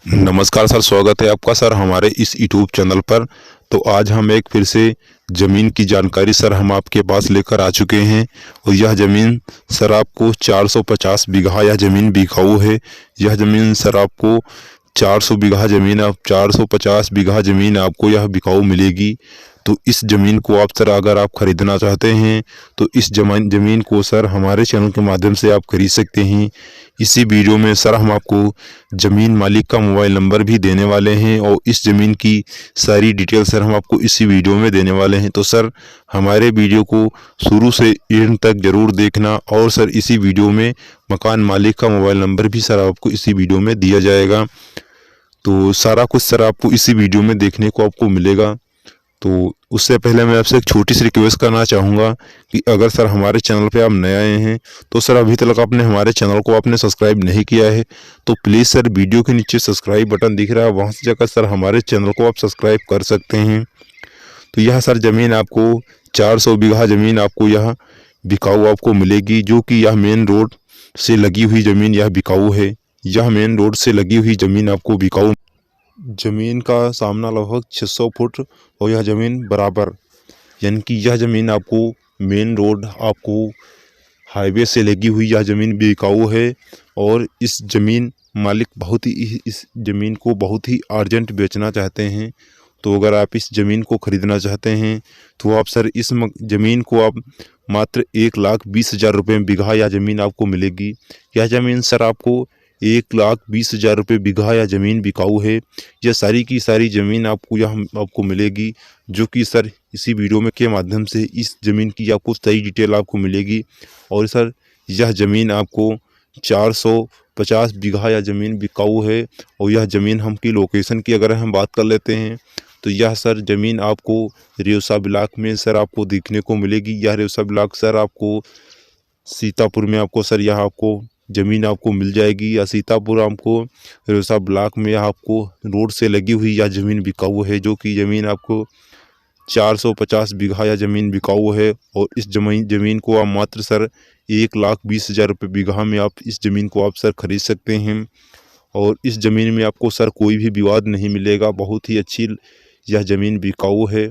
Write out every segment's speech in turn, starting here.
नमस्कार सर, स्वागत है आपका सर हमारे इस यूट्यूब चैनल पर। तो आज हम एक फिर से ज़मीन की जानकारी सर हम आपके पास लेकर आ चुके हैं। और यह ज़मीन सर आपको 450 बीघा यह ज़मीन बिकाऊ है। यह ज़मीन सर आपको 400 बीघा ज़मीन, आप 450 बीघा ज़मीन आपको यह बिकाऊ मिलेगी। तो इस ज़मीन को आप सर अगर आप ख़रीदना चाहते हैं तो इस ज़मीन को सर हमारे चैनल के माध्यम से आप खरीद सकते हैं। इसी वीडियो में सर हम आपको ज़मीन मालिक का मोबाइल नंबर भी देने वाले हैं और इस ज़मीन की सारी डिटेल सर हम आपको इसी वीडियो में देने वाले हैं। तो सर हमारे वीडियो को शुरू से एंड तक ज़रूर देखना। और सर इसी वीडियो में मकान मालिक का मोबाइल नंबर भी सर आपको इसी वीडियो में दिया जाएगा। तो सारा कुछ सर आपको इसी वीडियो में देखने को आपको मिलेगा। तो उससे पहले मैं आपसे एक छोटी सी रिक्वेस्ट करना चाहूँगा कि अगर सर हमारे चैनल पे आप नए आए हैं तो सर अभी तक आपने हमारे चैनल को आपने सब्सक्राइब नहीं किया है तो प्लीज़ सर वीडियो के नीचे सब्सक्राइब बटन दिख रहा है, वहाँ से जाकर सर हमारे चैनल को आप सब्सक्राइब कर सकते हैं। तो यह सर ज़मीन आपको 400 बीघा ज़मीन आपको यह बिकाऊ आपको मिलेगी, जो कि यह मेन रोड से लगी हुई ज़मीन यह बिकाऊ है। यह मेन रोड से लगी हुई ज़मीन आपको बिकाऊ, ज़मीन का सामना लगभग 600 फुट और यह ज़मीन बराबर, यानी कि यह ज़मीन आपको मेन रोड आपको हाईवे से लगी हुई यह ज़मीन बिकाऊ है। और इस ज़मीन मालिक बहुत ही इस ज़मीन को बहुत ही अर्जेंट बेचना चाहते हैं। तो अगर आप इस ज़मीन को ख़रीदना चाहते हैं तो आप सर इस ज़मीन को आप मात्र 1,20,000 रुपये में बीघा यह ज़मीन आपको मिलेगी। यह ज़मीन सर आपको 1,20,000 रुपये बीघा या ज़मीन बिकाऊ है। यह सारी की सारी ज़मीन आपको आपको मिलेगी, जो कि सर इसी वीडियो में के माध्यम से इस ज़मीन की आपको सही डिटेल आपको मिलेगी। और सर यह ज़मीन आपको 450 बीघा या ज़मीन बिकाऊ है। और यह ज़मीन हम की लोकेशन की अगर हम बात कर लेते हैं तो यह सर ज़मीन आपको रेवसा ब्लॉक में सर आपको देखने को मिलेगी। यह रेवसा ब्लॉक सर आपको सीतापुर में आपको सर यह आपको ज़मीन आपको मिल जाएगी। या सीतापुर आपको रेवसा ब्लॉक में आपको रोड से लगी हुई यह ज़मीन बिकाऊ है, जो कि ज़मीन आपको 450 बीघा या ज़मीन बिकाऊ है। और इस ज़मीन को आप मात्र सर 1,20,000 रुपये बीघा में आप इस ज़मीन को आप सर खरीद सकते हैं। और इस ज़मीन में आपको सर कोई भी विवाद नहीं मिलेगा, बहुत ही अच्छी यह ज़मीन बिकाऊ है।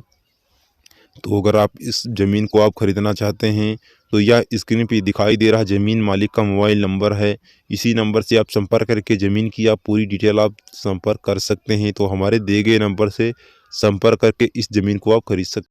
तो अगर आप इस ज़मीन को आप ख़रीदना चाहते हैं तो यह स्क्रीन पे दिखाई दे रहा ज़मीन मालिक का मोबाइल नंबर है। इसी नंबर से आप संपर्क करके ज़मीन की आप पूरी डिटेल आप संपर्क कर सकते हैं। तो हमारे दिए गए नंबर से संपर्क करके इस ज़मीन को आप खरीद सकते हैं।